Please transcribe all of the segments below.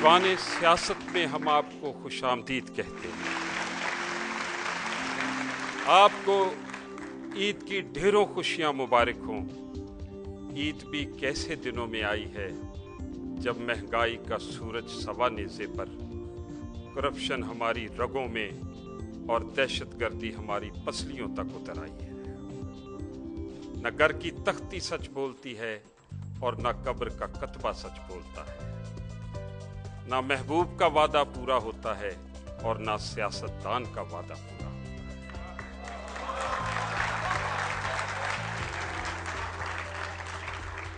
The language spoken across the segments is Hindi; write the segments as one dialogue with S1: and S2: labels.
S1: दीवाने सियासत में हम आपको खुशामदीद कहते हैं। आपको ईद की ढेरों खुशियां मुबारक हों। ईद भी कैसे दिनों में आई है जब महंगाई का सूरज सवा नेज़े पर, करप्शन हमारी रगों में और दहशतगर्दी हमारी पसलियों तक उतर आई है। न घर की तख्ती सच बोलती है और न कब्र का कतबा सच बोलता है। ना महबूब का वादा पूरा होता है और ना सियासतदान का वादा पूरा होता है।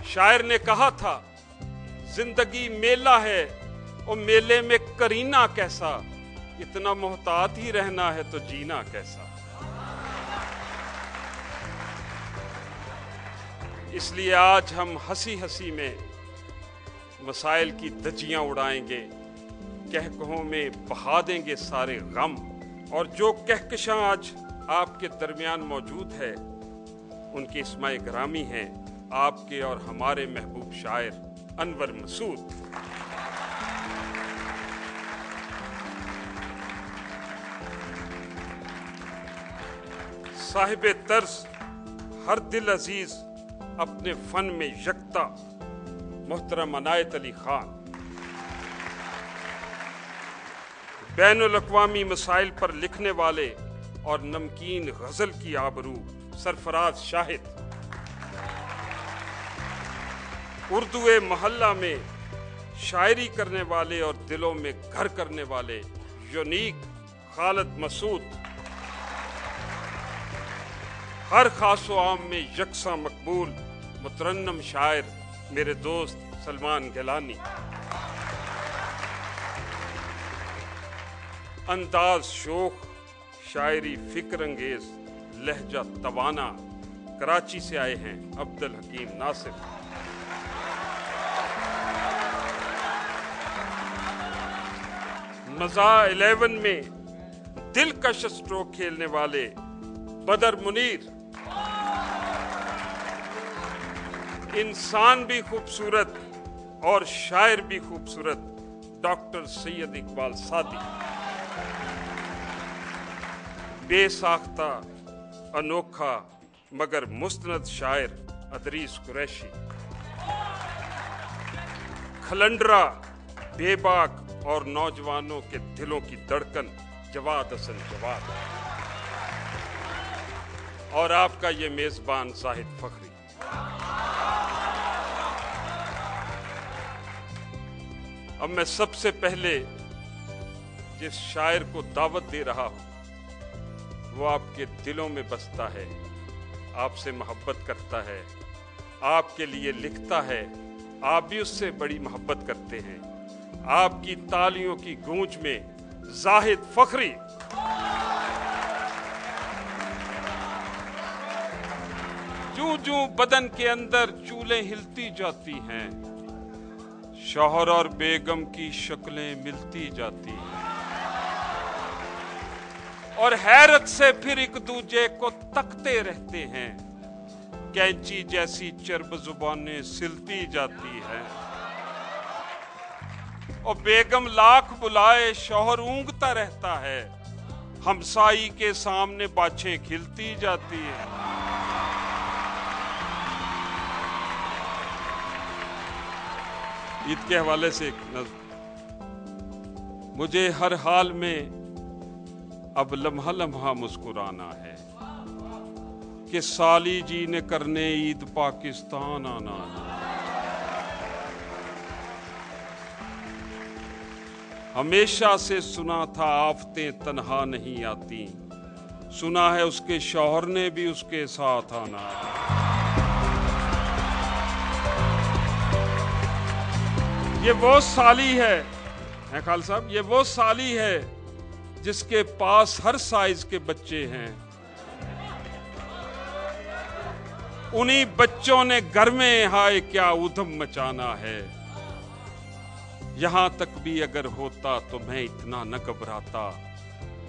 S1: शायर ने कहा था, जिंदगी मेला है और मेले में करीना कैसा, इतना मोहतात ही रहना है तो जीना कैसा। इसलिए आज हम हंसी हंसी में मसाइल की धज्जियां उड़ाएंगे, कहकहों में बहा देंगे सारे गम, और जो कहकशां आज आपके दरमियान मौजूद है उनकी इस्माए ग्रामी हैं आपके और हमारे महबूब शायर अनवर मसूद। साहिब तर्स हर दिल अजीज अपने फन में यकता मोहतरम अनायत अली खान, बैनुल अक़वामी मसाइल पर लिखने वाले और नमकीन गजल की आबरू सरफराज शाहिद, उर्दू मोहल्ला में शायरी करने वाले और दिलों में घर करने वाले यूनिक खालिद मसूद, हर खासो आम में यकसा मकबूल मुतरन्नम शायर मेरे दोस्त सलमान गिलानी, अंदाज शोख, शायरी फिक्र अंगेज, लहजा तवाना, कराची से आए हैं अब्दुल हकीम नासिर। मजा 11 में दिलकश स्ट्रोक खेलने वाले बदर मुनीर, इंसान भी खूबसूरत और शायर भी खूबसूरत डॉक्टर सैयद इकबाल सादी, बेसाख्ता अनोखा मगर मुस्तनद शायर अदरीस कुरैशी, खलंडरा बेबाक और नौजवानों के दिलों की धड़कन जवाद हसन जवाद, और आपका ये मेजबान जाहिद फखरी। अब मैं सबसे पहले जिस शायर को दावत दे रहा हूं वो आपके दिलों में बसता है, आपसे मोहब्बत करता है, आपके लिए लिखता है, आप भी उससे बड़ी मोहब्बत करते हैं। आपकी तालियों की गूंज में जाहिद फखरी। जूं जूं बदन के अंदर चूलें हिलती जाती हैं, शौहर और बेगम की शक्लें मिलती जाती हैं, और हैरत से फिर एक दूजे को तकते रहते हैं, कैंची जैसी चर्ब जुबानें सिलती जाती हैं, और बेगम लाख बुलाए शौहर ऊंघता रहता है, हमसाई के सामने बाछें खिलती जाती हैं। ईद के हवाले से एक नज़्म। मुझे हर हाल में अब लम्हा लम्हा मुस्कुराना है कि साली जी ने करने ईद पाकिस्तान आना है। हमेशा से सुना था आफतें तन्हा नहीं आती, सुना है उसके शौहर ने भी उसके साथ आना है। ये वो साली है खाल साहब, ये वो साली है जिसके पास हर साइज के बच्चे हैं, उन्हीं बच्चों ने घर में हाय क्या उधम मचाना है। यहां तक भी अगर होता तो मैं इतना न घबराता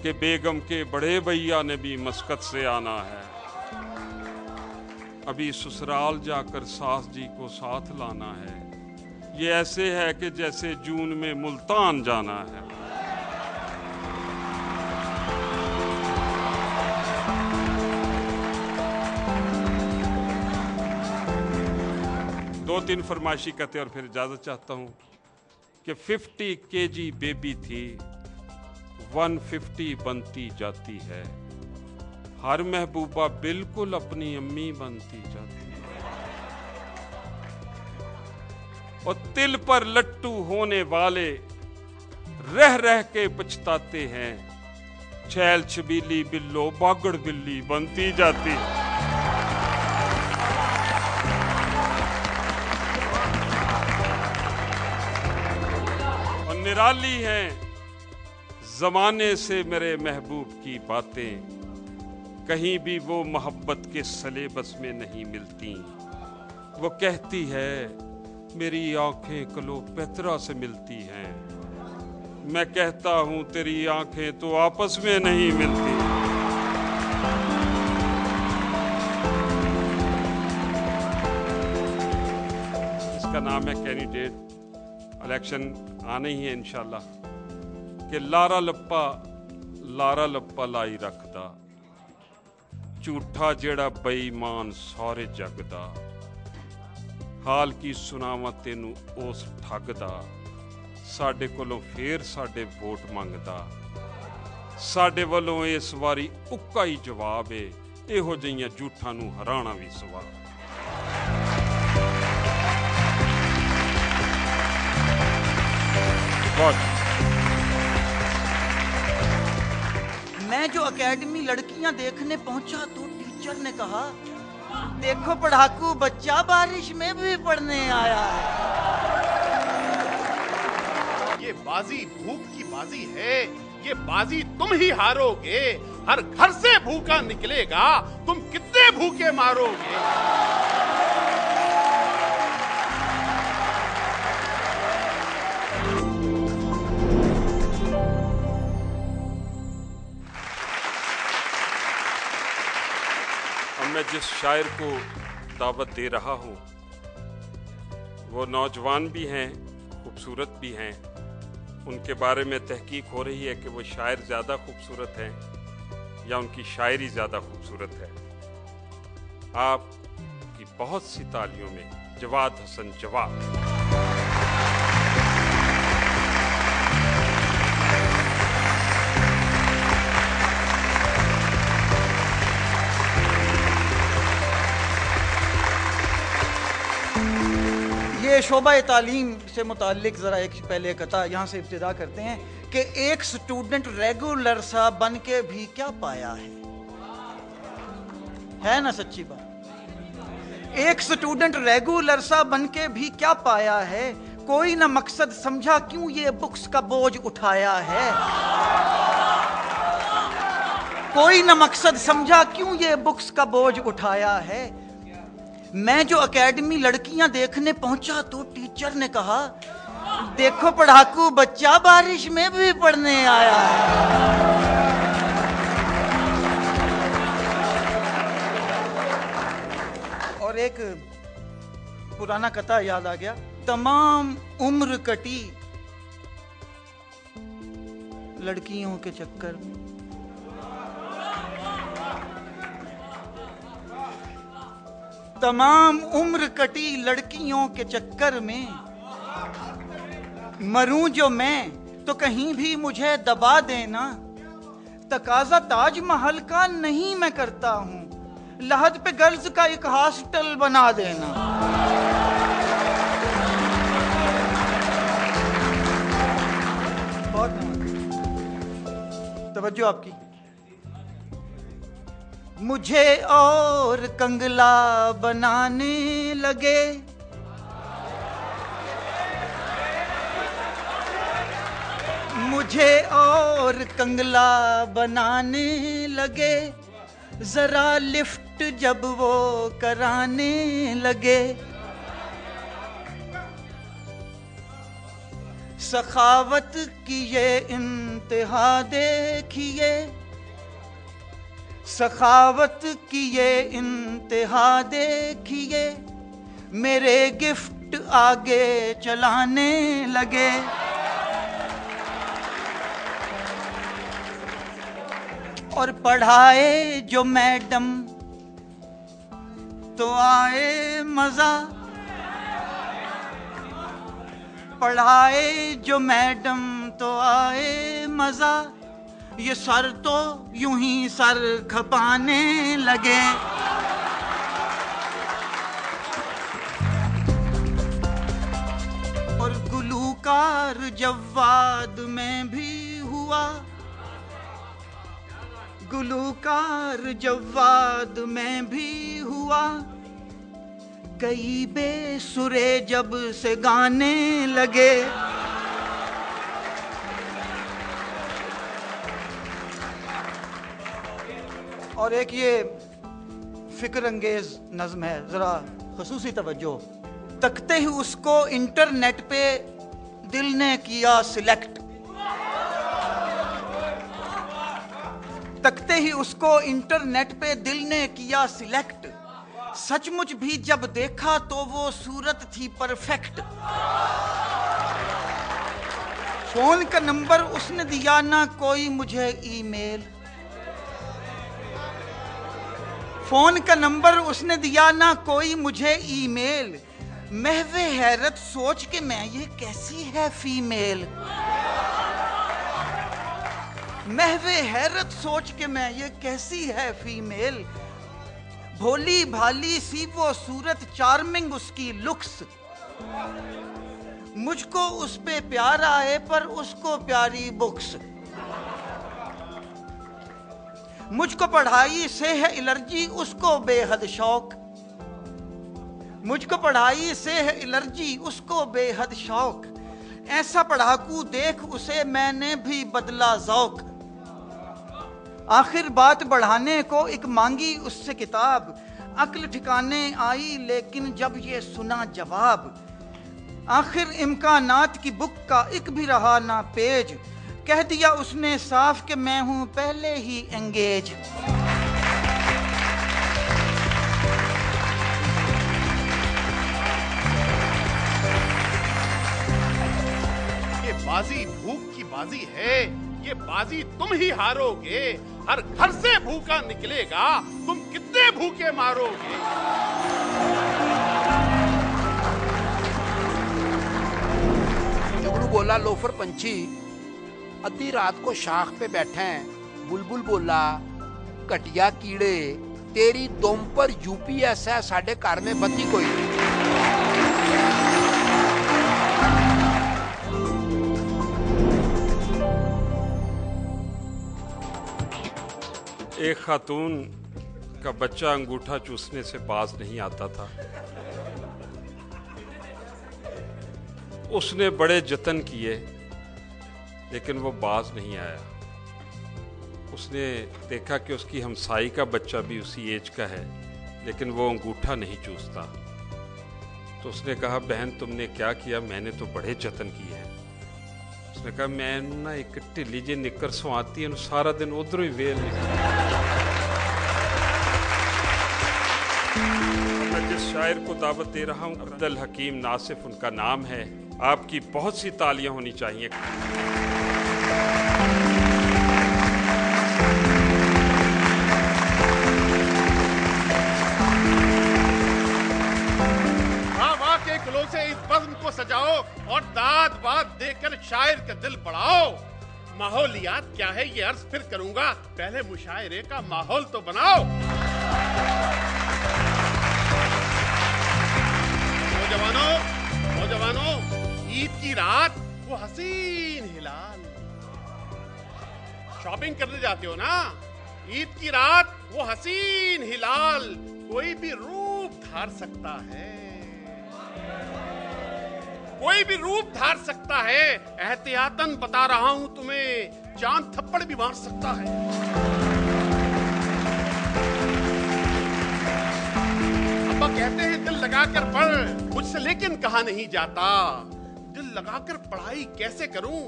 S1: कि बेगम के बड़े भैया ने भी मस्कत से आना है। अभी ससुराल जाकर सास जी को साथ लाना है, ये ऐसे है कि जैसे जून में मुल्तान जाना है। दो तीन फरमाइशी करते और फिर इजाजत चाहता हूं कि 50 केजी बेबी थी 150 बनती जाती है, हर महबूबा बिल्कुल अपनी अम्मी बनती जाती है, और तिल पर लट्टू होने वाले रह रह के पछताते हैं, छैल छबीली बिल्लो बागड़ बिल्ली बनती जाती है। और निराली हैं जमाने से मेरे महबूब की बातें, कहीं भी वो मोहब्बत के सलेबस में नहीं मिलती। वो कहती है मेरी आंखें क्लोपेत्रा से मिलती हैं, मैं कहता हूं तेरी आंखें तो आपस में नहीं मिलती। इसका नाम है कैंडिडेट, इलेक्शन आने ही है इंशाल्लाह, कि लारा लप्पा लाई रखदा, झूठा जेड़ा बेईमान सारे जग दा, हाल की सुनावा तेनू उस ठग दा, साडे कोलों फेर साडे वोट मंगदा, साडे वल्लों इस वारी उक्का ही जवाब है, इहो जिहियां झूठां नू हराना भी सवाब।
S2: मैं जो एकेडमी लड़कियां देखने पहुंचा तो टीचर ने कहा, देखो पढ़ाकू बच्चा बारिश में भी पढ़ने आया है।
S3: ये बाजी भूख की बाजी है, ये बाजी तुम ही हारोगे, हर घर से भूखा निकलेगा, तुम कितने भूखे मारोगे।
S1: मैं जिस शायर को दावत दे रहा हूं वो नौजवान भी हैं, खूबसूरत भी हैं। उनके बारे में तहकीक हो रही है कि वो शायर ज़्यादा खूबसूरत हैं या उनकी शायरी ज़्यादा खूबसूरत है। आपकी बहुत सी तालियों में जवाद हसन जवाद।
S2: ये शोबा तालीम से मुताल्लिक ज़रा एक पहले कथा यहाँ से इब्तिदा करते हैं कि एक स्टूडेंट रेगुलर सा बन के भी क्या पाया है ना सच्ची बात। एक स्टूडेंट रेगुलर सा बन के भी क्या पाया है, कोई ना मकसद समझा क्यों ये बुक्स का बोझ उठाया है, कोई ना मकसद समझा क्यों ये बुक्स का बोझ उठाया है। मैं जो एकेडमी लड़कियां देखने पहुंचा तो टीचर ने कहा, देखो पढ़ाकू बच्चा बारिश में भी पढ़ने आया है। और एक पुराना कथा याद आ गया, तमाम उम्र कटी लड़कियों के चक्कर में। तमाम उम्र कटी लड़कियों के चक्कर में, मरूं जो मैं तो कहीं भी मुझे दबा देना, तकाजा ताजमहल का नहीं मैं करता हूं, लहद पे गर्ल्स का एक हॉस्टल बना देना। बहुत तवज्जो आपकी। मुझे और कंगला बनाने लगे, मुझे और कंगला बनाने लगे, जरा लिफ्ट जब वो कराने लगे, सखावत की ये इंतहा देखिए, सखावत की ये इंतहा देखिए, मेरे गिफ्ट लिफ्ट आगे चलाने लगे। और पढ़ाए जो मैडम तो आए मजा, पढ़ाए जो मैडम तो आए मजा, ये सर तो यूं ही सर खपाने लगे। और गुलूकार जवाद में भी हुआ, गुलूकार जवाद में भी हुआ, कई बेसुरे जब से गाने लगे। और एक ये फिक्र अंगेज नज्म है, जरा खुसूसी तवज्जो। तकते ही उसको इंटरनेट पे दिल ने किया सिलेक्ट, तकते ही उसको इंटरनेट पे दिल ने किया सिलेक्ट, सचमुच भी जब देखा तो वो सूरत थी परफेक्ट। फोन का नंबर उसने दिया ना कोई मुझे ईमेल, फोन का नंबर उसने दिया ना कोई मुझे ईमेल, महवे हैरत सोच के मैं ये कैसी है फीमेल, महवे हैरत सोच के मैं ये कैसी है फीमेल, भोली भाली सी वो सूरत चार्मिंग उसकी लुक्स, मुझको उस पे प्यार आए पर उसको प्यारी बुक्स, मुझको पढ़ाई से है एलर्जी उसको बेहद शौक, मुझको पढ़ाई से है एलर्जी उसको बेहद शौक, ऐसा पढ़ाकू देख उसे मैंने भी बदला ज़ौक। आखिर बात बढ़ाने को एक मांगी उससे किताब, अक्ल ठिकाने आई लेकिन जब ये सुना जवाब, आखिर इम्कानात की बुक का एक भी रहा ना पेज, कह दिया उसने साफ कि मैं हूं पहले ही एंगेज।
S3: ये बाजी भूख की बाजी है, ये बाजी तुम ही हारोगे, हर घर से भूखा निकलेगा, तुम कितने भूखे मारोगे।
S4: जुगनू बोला लोफर पंछी अद्धी रात को शाख पे बैठे हैं। बुलबुल बोला घटिया कीड़े तेरी दुम पर यूपीएस है, साढ़े घर में बत्ती कोई नहीं।
S1: एक खातून का बच्चा अंगूठा चूसने से बाज नहीं आता था। उसने बड़े जतन किए लेकिन वो बाज नहीं आया। उसने देखा कि उसकी हमसाई का बच्चा भी उसी एज का है लेकिन वो अंगूठा नहीं चूसता। तो उसने कहा बहन तुमने क्या किया? मैंने तो बड़े जतन किए हैं। उसने कहा मैं ना एक ढिली जी निकर सो आती है, सारा दिन उधरों ही वेल मैं जिस शायर को दावत दे रहा हूँ अब्दुल हकीम नासिफ उनका नाम है। आपकी बहुत सी तालियां होनी चाहिए।
S3: गुलों से इस बज़्म को सजाओ और दाद बात देकर शायर का दिल बढ़ाओ। माहौलियात क्या है ये अर्ज फिर करूंगा, पहले मुशायरे का माहौल तो बनाओ। नौजवानों, ईद की रात वो हसीन हिलाल, शॉपिंग करने जाते हो ना, ईद की रात वो हसीन हिलाल कोई भी रूप धार सकता है, कोई भी रूप धार सकता है। एहतियातन बता रहा हूं तुम्हें, चांद थप्पड़ भी मार सकता है। अब्बा कहते हैं दिल लगाकर पढ़, मुझसे लेकिन कहा नहीं जाता। दिल लगाकर पढ़ाई कैसे करूं,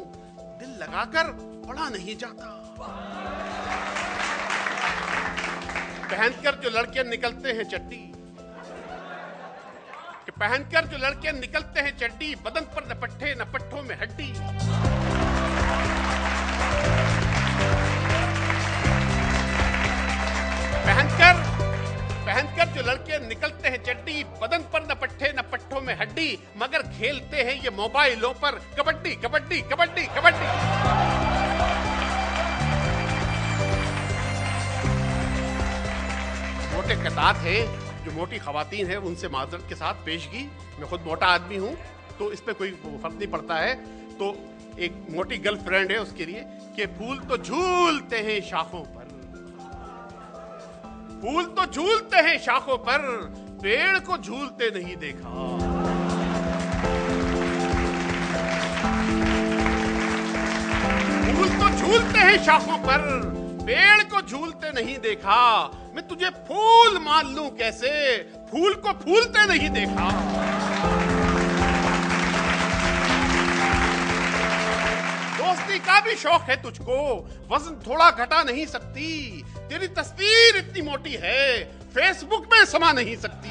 S3: दिल लगाकर पढ़ा नहीं जाता। पहनकर जो लड़के निकलते हैं चड्डी, कि पहनकर जो लड़के निकलते हैं चड्डी, बदन पर न पट्टे न पट्टों में हड्डी। पहनकर जो लड़के निकलते हैं चड्डी, बदन पर न पट्टे न पट्टों में हड्डी, मगर खेलते हैं ये मोबाइलों पर कबड्डी कबड्डी कबड्डी कबड्डी। मोटे कतार है, जो मोटी खवातीन है उनसे माजरत के साथ पेशगी। मैं खुद मोटा आदमी हूं तो इस पे कोई फर्क नहीं पड़ता है। तो एक मोटी गर्लफ्रेंड है उसके लिए कि फूल तो झूलते हैं शाखों पर, फूल तो झूलते हैं शाखों पर, पेड़ को झूलते नहीं देखा। फूल तो झूलते हैं शाखों पर, पेड़ को झूलते नहीं देखा। मैं तुझे फूल मान लूं कैसे, फूल को फूलते नहीं देखा। दोस्ती का भी शौक है तुझको, वजन थोड़ा घटा नहीं सकती। तेरी तस्वीर इतनी मोटी है, फेसबुक में समा नहीं सकती।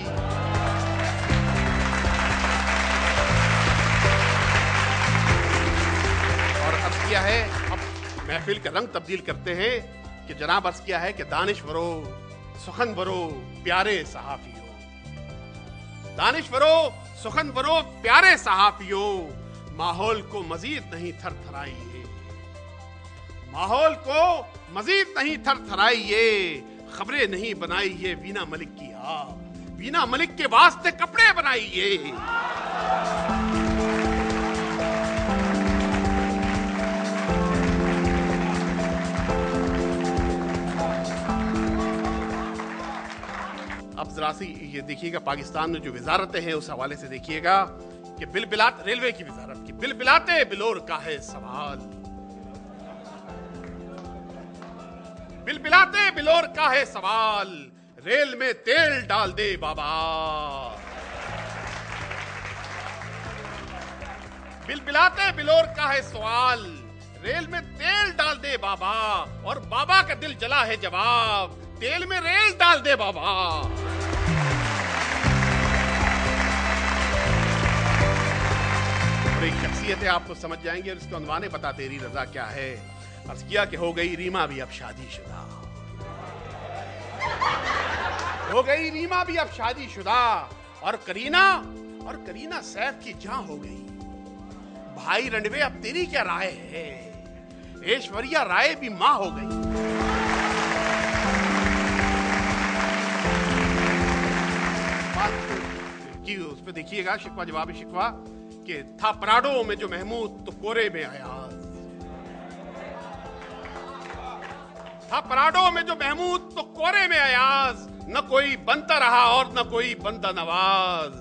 S3: और अब क्या है, अब महफिल का रंग तब्दील करते हैं कि जनाब अर्ज किया है कि दानिश्वरो, सुखनवरो, प्यारे सहाफियों, दानिश्वरो, सुखनवरो, प्यारे सहाफियों, माहौल को मजीद नहीं थरथराइए, माहौल को मजीद नहीं थरथराइए, खबरें नहीं बनाइए वीना मलिक की आप, वीना मलिक के वास्ते कपड़े बनाइए। अब जरा सी ये देखिएगा, पाकिस्तान में जो वजारतें हैं उस हवाले से देखिएगा कि बिलबिलात, रेलवे की वजारत की बिलबिलाते बिलोर का है सवाल, बिलबिलाते बिलोर का है सवाल, रेल में तेल डाल दे बाबा। बिलबिलाते बिलोर का है सवाल, रेल में तेल डाल दे बाबा, और बाबा का दिल जला है जवाब, तेल में रेल डाल दे बाबा। और एक शख्सियत है, आपको समझ जाएंगे, और इसको अनवाने बता तेरी रजा क्या है। अर्ज किया कि हो गई रीमा भी अब शादीशुदा, हो गई रीमा भी अब शादीशुदा, और करीना सैफ की जान हो गई। भाई रणवे अब तेरी क्या राय है, ऐश्वर्या राय भी मां हो गई। उस पे देखिएगा शिकवा जवाब शिकवा कि था पराडो में जो महमूद तो कोरे में अयाज, था पराडो में जो महमूद तो कोरे में अयाज, न कोई बनता रहा और न कोई बंदा नवाज।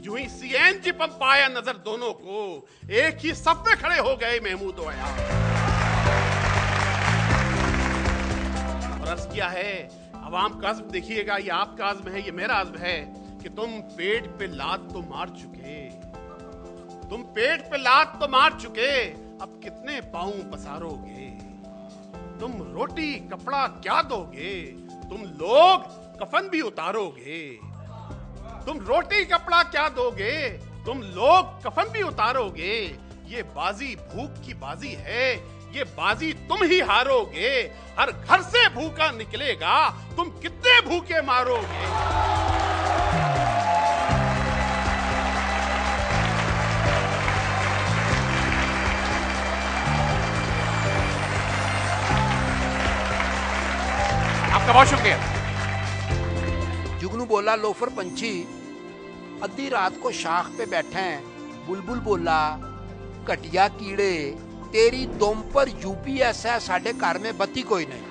S3: जो ही सीएनजी पंप आया नजर दोनों को, एक ही सफ में खड़े हो गए महमूद और अयाज। और अर्ज किया है, अवाम का अज़्म देखिएगा, ये आपका अज़्म है, ये मेरा अज़्म है कि तुम पेट पे लात तो मार चुके, तुम पेट पे लात तो मार चुके, अब कितने पांव पसारोगे। तुम रोटी कपड़ा क्या दोगे, तुम लोग कफन भी उतारोगे। तुम रोटी कपड़ा क्या दोगे, तुम लोग कफन भी उतारोगे। ये बाजी भूख की बाजी है, ये बाजी तुम ही हारोगे। हर घर से भूखा निकलेगा, तुम कितने भूखे मारोगे। आपका बहुत शुक्रिया।
S4: जुगनू बोला, लोफर पंछी अद्धी रात को शाख पे बैठे हैं। बुलबुल बोला, घटिया कीड़े तेरी दुम पर यूपीएस है, साढ़े घर में बत्ती कोई नहीं।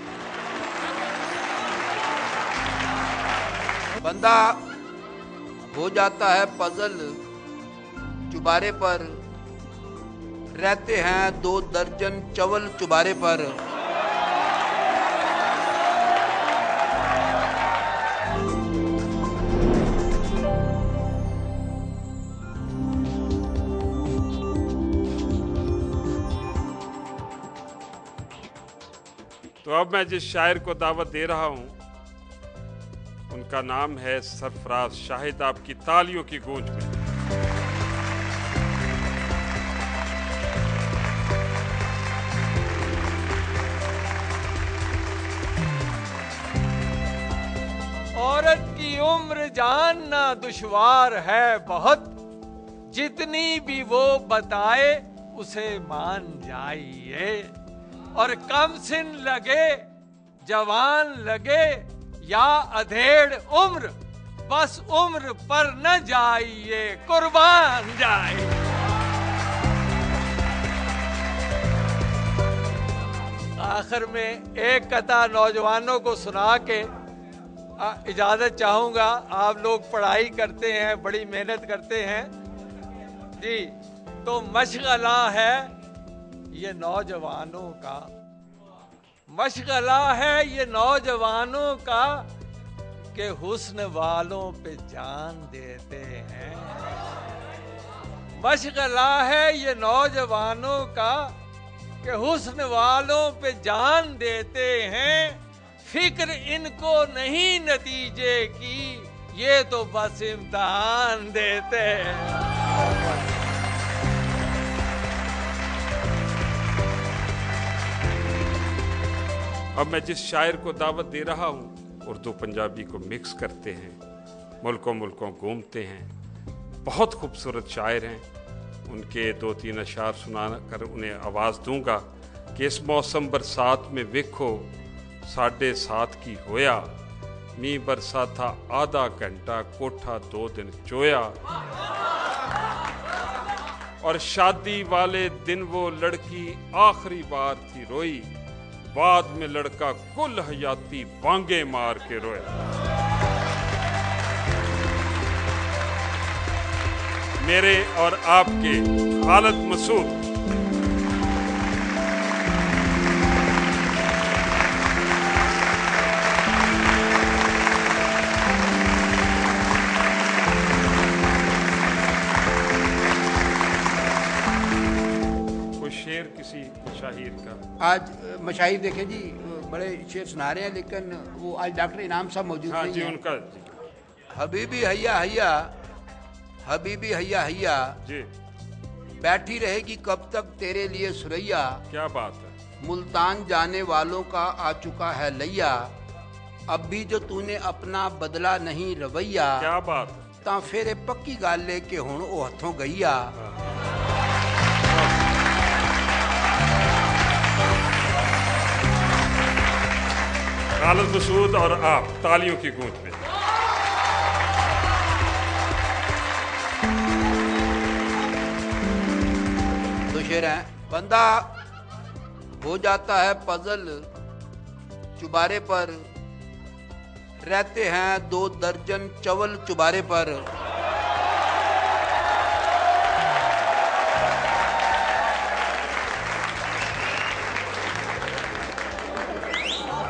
S4: बंदा हो जाता है पजल, चुबारे पर रहते हैं 2 दर्जन चवल चुबारे पर।
S1: तो अब मैं जिस शायर को दावत दे रहा हूं उनका नाम है सरफराज शाहिद। आपकी तालियों की गूंज में
S5: औरत की उम्र जानना दुश्वार है बहुत, जितनी भी वो बताए उसे मान जाइए। और कम सिन लगे, जवान लगे या अधेड़ उम्र, बस उम्र पर न जाइए, कुर्बान जाइए। आखिर में एक कथा नौजवानों को सुना के इजाजत चाहूंगा। आप लोग पढ़ाई करते हैं, बड़ी मेहनत करते हैं जी, तो मशगला है ये नौजवानों का, मशगला है ये नौजवानों का कि हुस्न वालों पे जान देते हैं। मशगला है ये नौजवानों का कि हुस्न वालों पे जान देते हैं। फिक्र इनको नहीं नतीजे की, ये तो बस इम्तिहान देते हैं।
S1: अब मैं जिस शायर को दावत दे रहा हूँ, उर्दू पंजाबी को मिक्स करते हैं, मुल्कों मुल्कों घूमते हैं, बहुत खूबसूरत शायर हैं। उनके 2-3 अशार सुना कर उन्हें आवाज़ दूंगा कि इस मौसम बरसात में वेखो साढ़े 7 की होया, मींह बरसा था आधा घंटा, कोठा 2 दिन चोया। और शादी वाले दिन वो लड़की आखिरी बार थी रोई, बाद में लड़का कुल हयाती बांगे मार के रोया। मेरे और आपके खालिद मसूद शेर किसी शाहिर का।
S4: आज मशाहिर देखे जी बड़े शेर सुना रहे हैं, लेकिन वो आज डॉक्टर इनाम साहब मौजूद नहीं
S1: जी,
S4: है।
S1: उनका
S4: हबीबी हैया हैया, हबीबी हैया हैया
S1: जी,
S4: बैठी रहेगी कब तक तेरे लिए सुरैया।
S1: क्या बात है।
S4: मुल्तान जाने वालों का आ चुका है लैया, अब भी जो तूने अपना बदला नहीं रवैया।
S1: क्या बात है।
S4: ਤਾਂ फिर पक्की गल है कि हुण वो हथों गई आ।
S1: खालिद मसूद और आप तालियों की गूंज में।
S4: तो शेर है, बंदा हो जाता है पजल चुबारे पर, रहते हैं 2 दर्जन चवल चुबारे पर।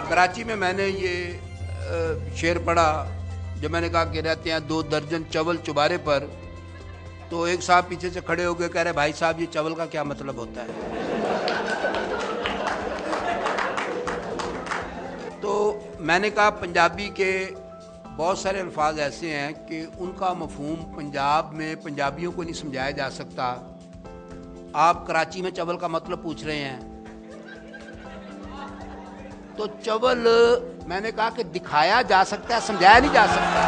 S4: कराची में मैंने ये शेर पढ़ा, जब मैंने कहा कि रहते हैं 2 दर्जन चवल चुबारे पर, तो एक साहब पीछे से खड़े हो गए, कह रहे भाई साहब ये चवल का क्या मतलब होता है। तो मैंने कहा पंजाबी के बहुत सारे अल्फाज ऐसे हैं कि उनका मफहूम पंजाब में पंजाबियों को नहीं समझाया जा सकता। आप कराची में चवल का मतलब पूछ रहे हैं, तो चवल मैंने कहा कि दिखाया जा सकता है, समझाया नहीं जा सकता।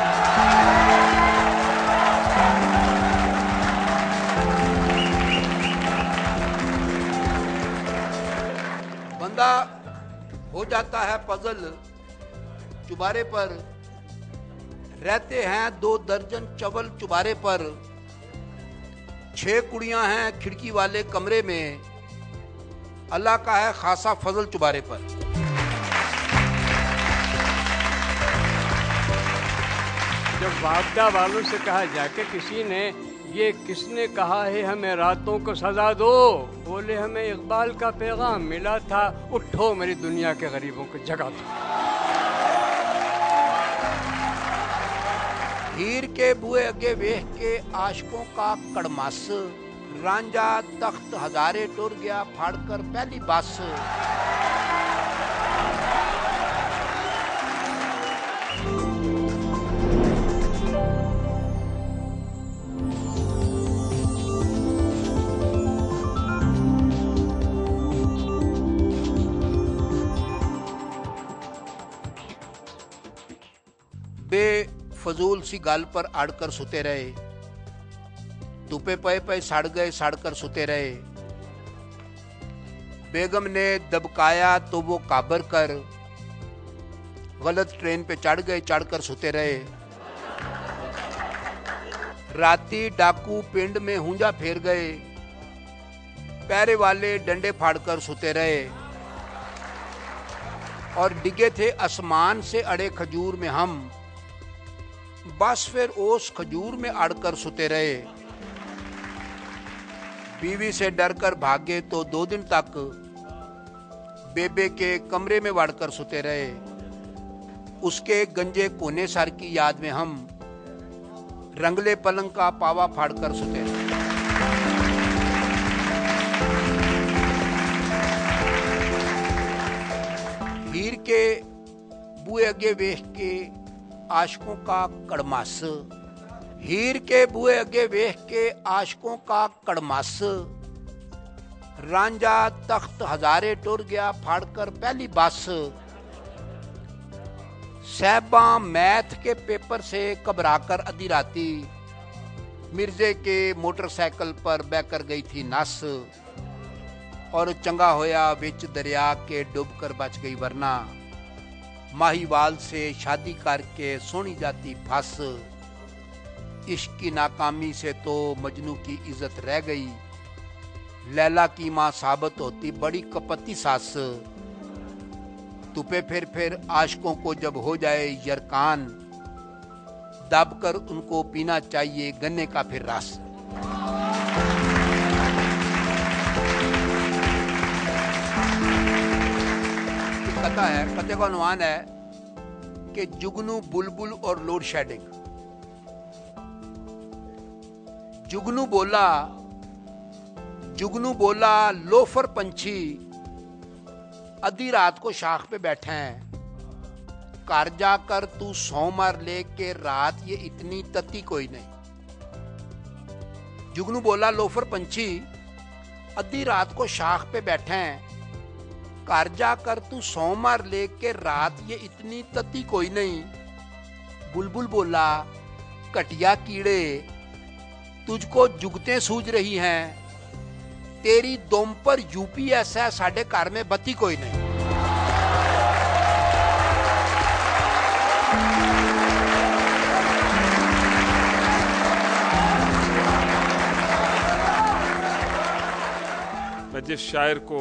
S4: बंदा हो जाता है पजल चुबारे पर, रहते हैं 2 दर्जन चवल चुबारे पर। 6 कुड़ियां हैं खिड़की वाले कमरे में, अल्लाह का है खासा फजल चुबारे पर।
S5: जब वापदा वालों से कहा जाके किसी ने, ये किसने कहा है हमें रातों को सजा दो, बोले हमें इकबाल का पैगाम मिला था, उठो मेरी दुनिया के गरीबों को जगा दो।
S4: हीर के बुए अगे वेख के आशकों का कड़मस, रांझा तख्त हजारे टुर गया फाड़कर पहली बस। बेफजूल सी गल पर अड़कर सुते रहे, धुपे पे पे सड़ गए, सड़कर सुते रहे। बेगम ने दबकाया तो वो काबर कर गलत ट्रेन पे चढ़ गए, चढ़कर सुते रहे। राती डाकू पिंड में हुंजा फेर गए, पैरे वाले डंडे फाड़कर सुते रहे। और डिगे थे आसमान से अड़े खजूर में हम, बस फिर उस खजूर में अड़कर सुते रहे। बीवी से डरकर भागे तो 2 दिन तक बेबे के कमरे में वड़कर सुते रहे। उसके गंजे कोने सर की याद में हम रंगले पलंग का पावा फाड़कर सुते रहे। हीर के बुए अगे वेख के आशकों का कड़मास, हीर के बुए अगे वेख के आशकों का कड़मास। रांझा तख्त हजारे टुर गया फाड़कर पहली बस। साहबा मैथ के पेपर से घबराकर अधी राती मिर्जे के मोटरसाइकिल पर बहकर गई थी नस। और चंगा होया विच दरिया के डूबकर बच गई, वरना माहीवाल से शादी करके सोनी जाती फंस। इश्क की नाकामी से तो मजनू की इज्जत रह गई, लैला की मां साबित होती बड़ी कपटी सास। तुपे फिर आशिकों को जब हो जाए यरकान, दबकर उनको पीना चाहिए गन्ने का फिर रस। कथा है, कथे का अनुमान है कि जुगनू बुलबुल और लोड शेडिंग। जुगनू बोला लोफर पंछी आधी रात को शाख पे बैठे हैं, घर जाकर तू सौ मार ले के रात ये इतनी तती कोई नहीं। जुगनू बोला लोफर पंछी आधी रात को शाख पे बैठे हैं, घर जाकर तू सौ मार ले के रात ये इतनी तती कोई नहीं। बुलबुल बोला कटिया कीड़े तुझको जुगतें सूझ रही हैं, तेरी दुम पर यूपीएस है, साढ़े घर में बत्ती कोई नहीं।
S1: मैं जिस शायर को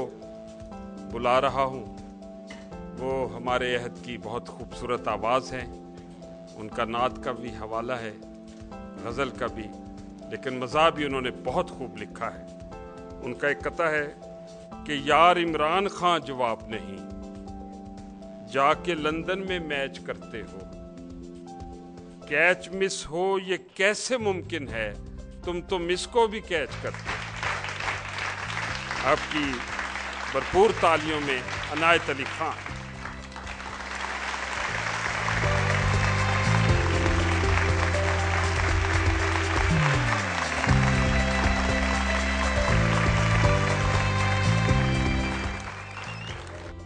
S1: बुला रहा हूं वो हमारे अहद की बहुत खूबसूरत आवाज़ है। उनका नात का भी हवाला है, गज़ल का भी, लेकिन मज़ा भी उन्होंने बहुत खूब लिखा है। उनका एक कथा है कि यार इमरान खान जवाब नहीं, जाके लंदन में मैच करते हो, कैच मिस हो ये कैसे मुमकिन है, तुम तो मिस को भी कैच करते हो। आपकी भरपूर तालियों में अनायत अली खान।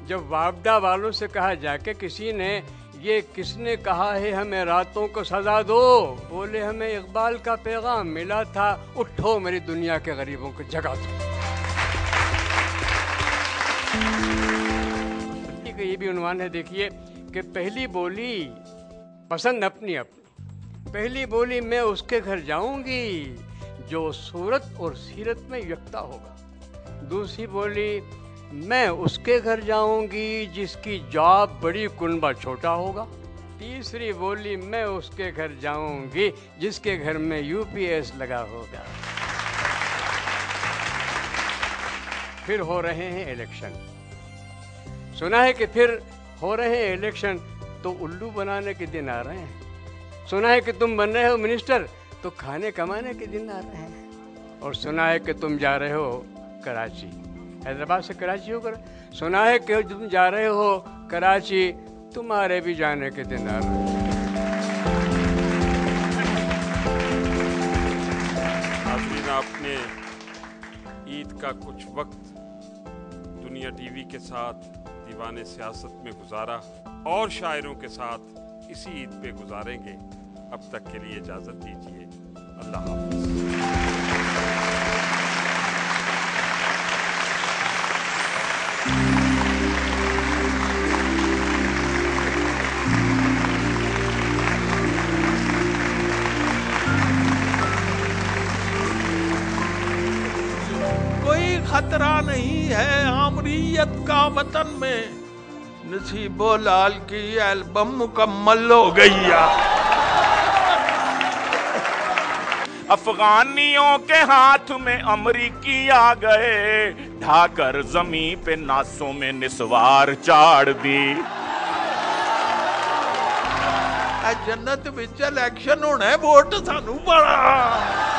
S6: जब वापडा वालों से कहा जाके किसी ने ये किसने कहा है हमें रातों को सजा दो, बोले हमें इकबाल का पैगाम मिला था, उठो मेरी दुनिया के गरीबों को जगा दो। ये भी उन्वान है, देखिए कि पहली बोली पसंद अपनी अपनी, पहली बोली मैं उसके घर जाऊंगी जो सूरत और सीरत में यकता होगा। दूसरी बोली मैं उसके घर जाऊंगी जिसकी जॉब बड़ी कुनबा छोटा होगा। तीसरी बोली मैं उसके घर जाऊंगी जिसके घर में यूपीएस लगा होगा। फिर हो रहे हैं इलेक्शन, सुना है कि फिर हो रहे हैं इलेक्शन, तो उल्लू बनाने के दिन आ रहे हैं। सुना है कि तुम बन रहे हो मिनिस्टर, तो खाने कमाने के दिन आ रहे हैं। और सुना है कि तुम जा रहे हो कराची, हैदराबाद से कराची होकर। सुना है कि तुम जा रहे हो कराची, तुम्हारे भी जाने के दिन आ रहे हैं।
S1: नाज़रीन, आपने ईद का कुछ वक्त दुनिया टीवी के साथ दीवाने सियासत में गुजारा और शायरों के साथ इसी ईद पे गुजारेंगे। अब तक के लिए इजाजत दीजिए। अल्लाह हाफ़िज़।
S7: कोई खतरा नहीं है आमरीयत का वतन में, नसीबो लाल की एल्बम मुकम्मल हो गई है।
S8: अफगानियों के हाथ में अमरीकी आ गए, ढाकर जमीन पे नासों में निस्वार चाड़ दी।
S7: जन्नत विच इलेक्शन होना है, वोट सानू पड़ा।